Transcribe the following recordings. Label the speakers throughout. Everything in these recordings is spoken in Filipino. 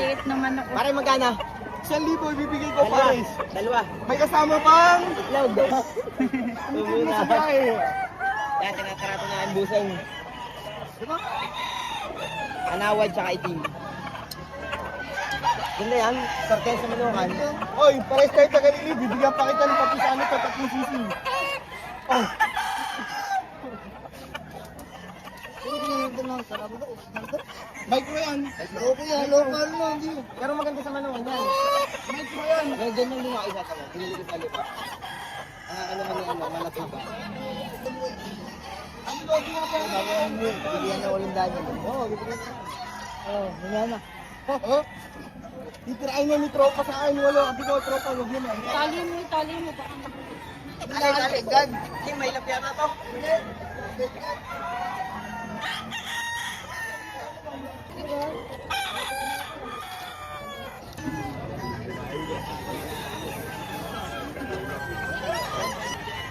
Speaker 1: Maliliit naman ako.
Speaker 2: Pare, magkano?
Speaker 3: 1,000 ibibigay ko pares.
Speaker 2: Dalawa.
Speaker 3: May kasama pang
Speaker 2: Itlog.
Speaker 3: bibili sa biyahe.
Speaker 2: Yan, tinatarato na ang busong.
Speaker 3: Diba?
Speaker 2: Anawad tsaka itim. Ganda yan, sarten sa manukan.
Speaker 3: Oy, pares tayo sa kanili. Bibigyan pa kita ng papisano sa 3 sisig. Oh. Mike mo yan. Okay yan, local mo. Hindi.
Speaker 2: Pero maganda sa manukan yan.
Speaker 3: Mike mo yan.
Speaker 2: Ganyan lang yung isa sa mo. Pinili ko sa lupa. Ano man yung malat pa.
Speaker 3: Ano ba ginagawa?
Speaker 2: Bigyan na walang dahil. Oo, bibigyan na. Oo, ganyan na.
Speaker 3: Oh? Titirain niya ni tropa sa akin. Wala, abi ko tropa. Huwag mo na.
Speaker 1: Tali mo.
Speaker 2: Ay, God. Hindi, may lapya na to.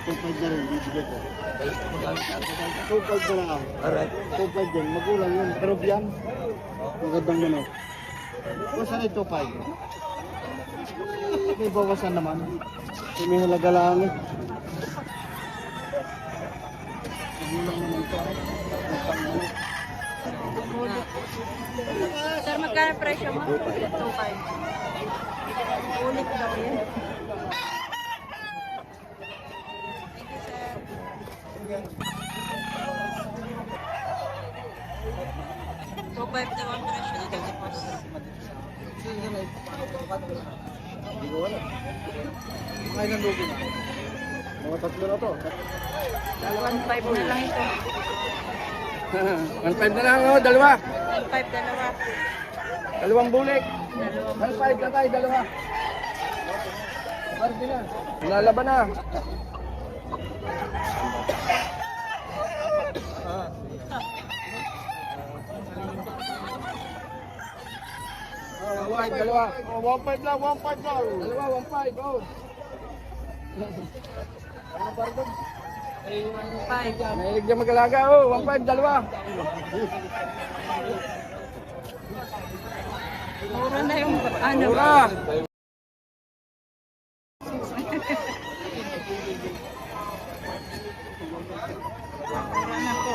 Speaker 3: Tupad na rin, bibigay ko. Tupad na lang ako. Alright. Tupad din, magulang yun. Pero biyan, magandang manok. Kung saan ito, 5? May bawasan naman. May halaga lang eh. Magulang naman ito.
Speaker 1: Sir, magkano presyo mo? 2.5. Ulit daw yan. So, 5 daw ang presyo dito sa boss.
Speaker 3: Hindi ko wala. Ay, nandugo na. Mga tatlo na to.
Speaker 1: 1.5 na lang ito.
Speaker 3: 1.5 na lang, oh, dalawa.
Speaker 1: 1.5, dalawa.
Speaker 3: Dalawang bulik.
Speaker 1: Dalawang
Speaker 3: 1.5 na tayo, dalawa. Pwede na. Lalaban na. Dalawa. Oh, 1.5 lang, 1.5 lang. Dalawa, 1.5, oh. Ano ba rin?
Speaker 1: 1.5.
Speaker 3: Mahilig niya mag-alaga, oh. 1.5, dalawa.
Speaker 1: Mura na yung ano.
Speaker 3: Mura.
Speaker 1: Mura na po.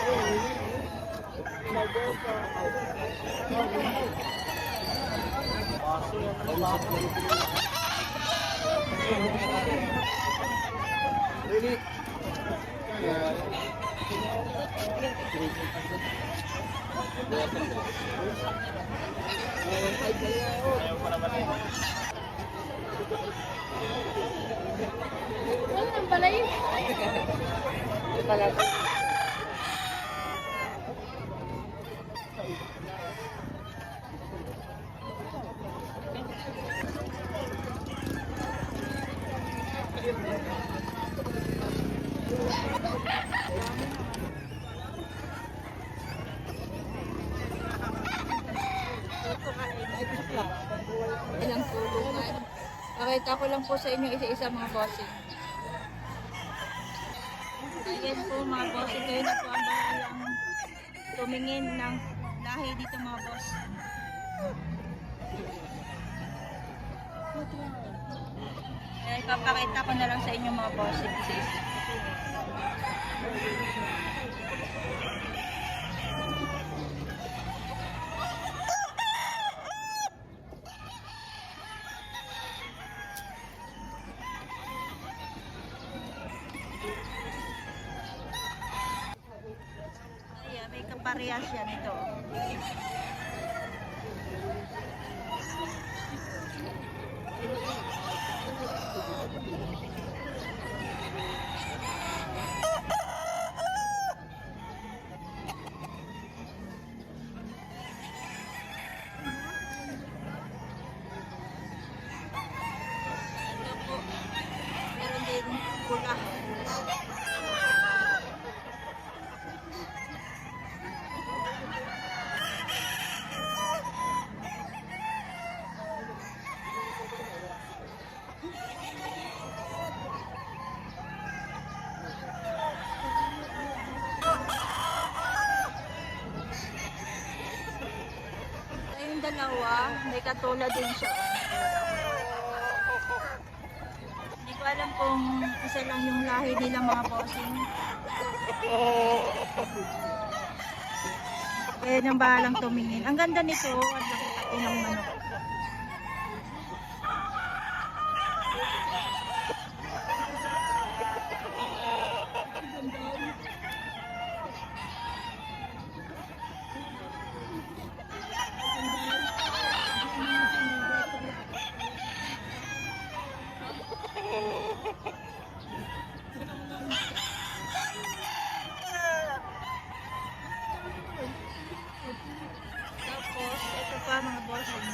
Speaker 3: Really?
Speaker 1: Wala nang pala yun. Ilang tulungan. Pakita ko lang po sa inyo isa-isa mga bossing. Ayan po mga bossing. Kayo na po ang bahalang tumingin ng lahi dito mga boss. Kaya ipapakita ko na lang sa inyo mga bossing. Isa-isa. Ayan, may kaparehas yan ito. Ito po, meron din pula. May katulad din siya. Hindi ko alam kung isa lang yung lahi nila mga bossing. Kaya nang bahalang tumingin. Ang ganda nito, at laki-laki ng manok. Tapos, ito pa mga bossing.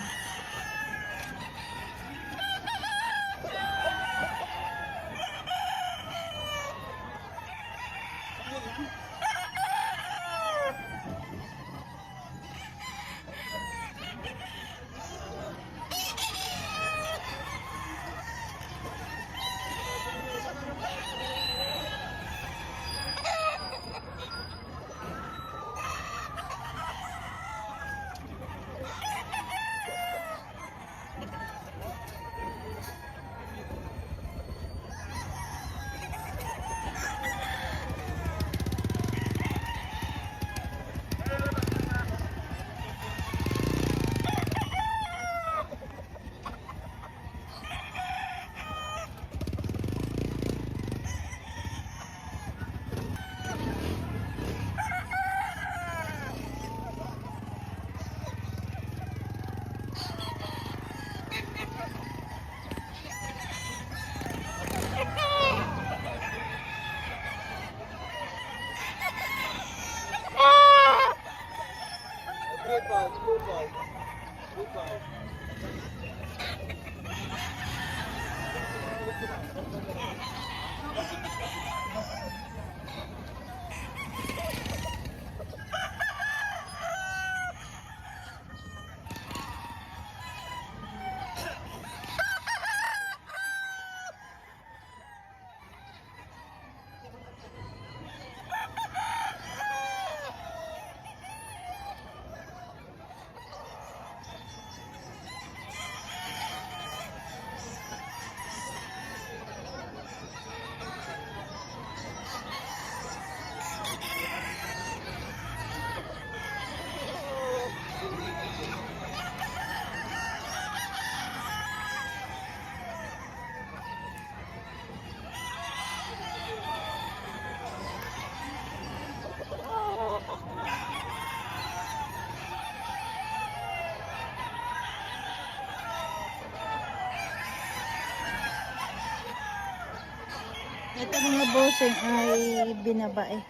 Speaker 1: Ito mga bossing ay binabae.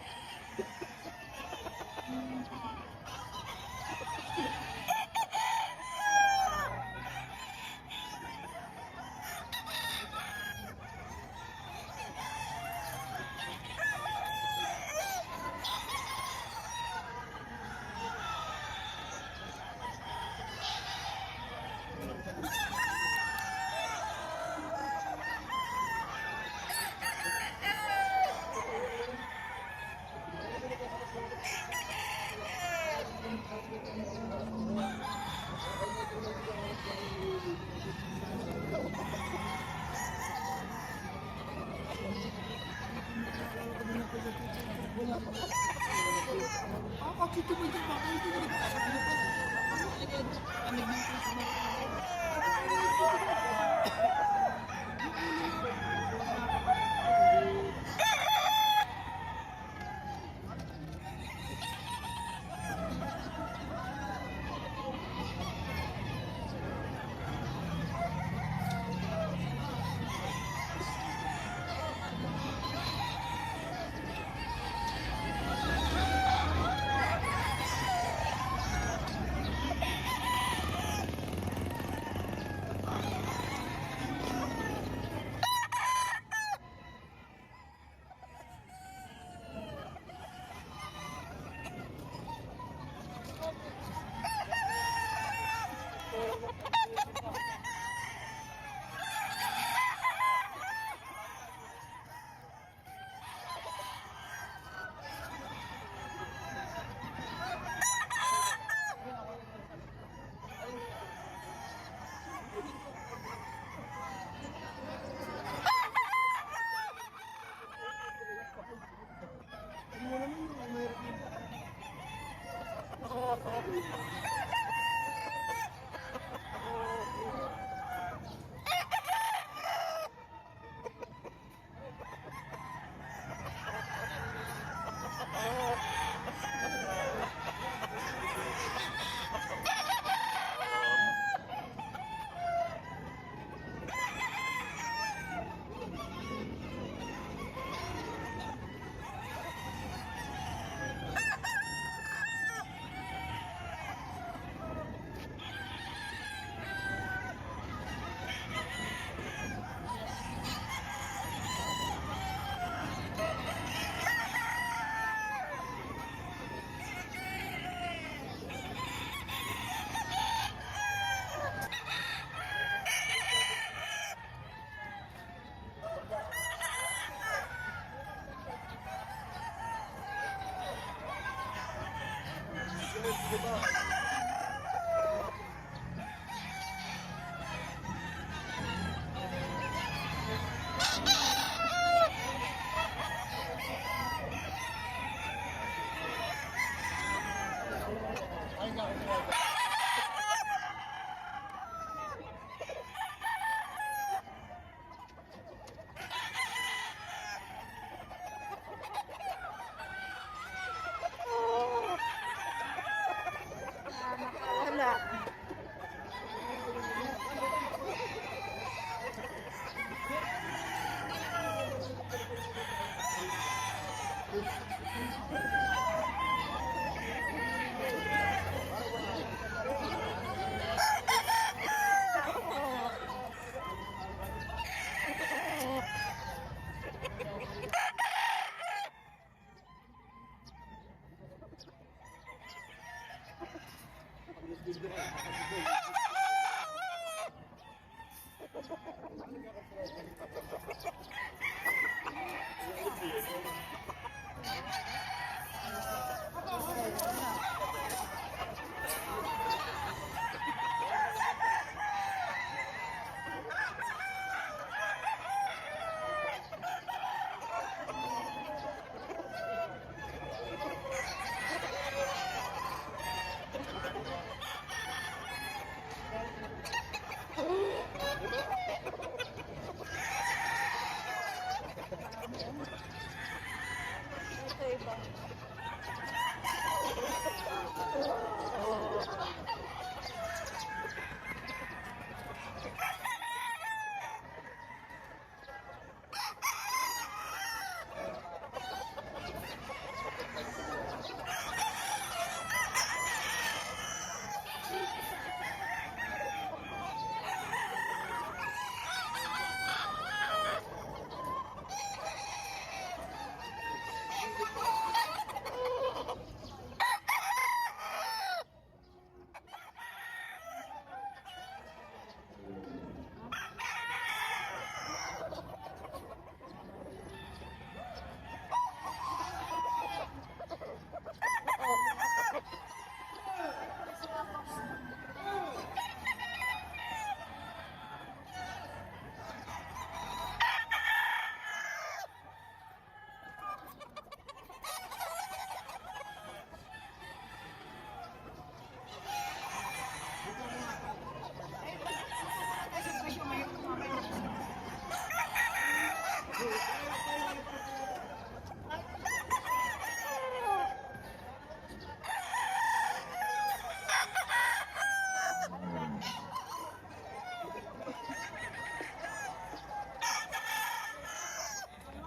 Speaker 1: Wala.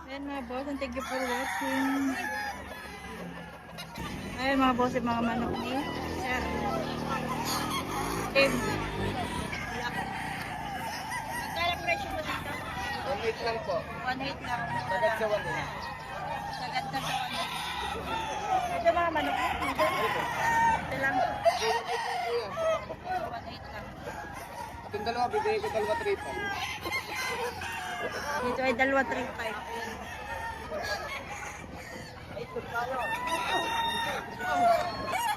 Speaker 1: Ayan mga boss, and thank you for watching. Ayan mga boss, yung mga manok ni Sir Tim. Magkala presyo mo dito?
Speaker 2: 1.8 lang po.
Speaker 1: 1.8 lang.
Speaker 2: Sagad sa 1 eh.
Speaker 1: Sagad na sa 1. Ito mga manok mo? Ito lang. 1.8 lang.
Speaker 2: Itong dalawa, bibigay ko dalawa 3 pa.
Speaker 1: Dito ay 2.35. Ayan.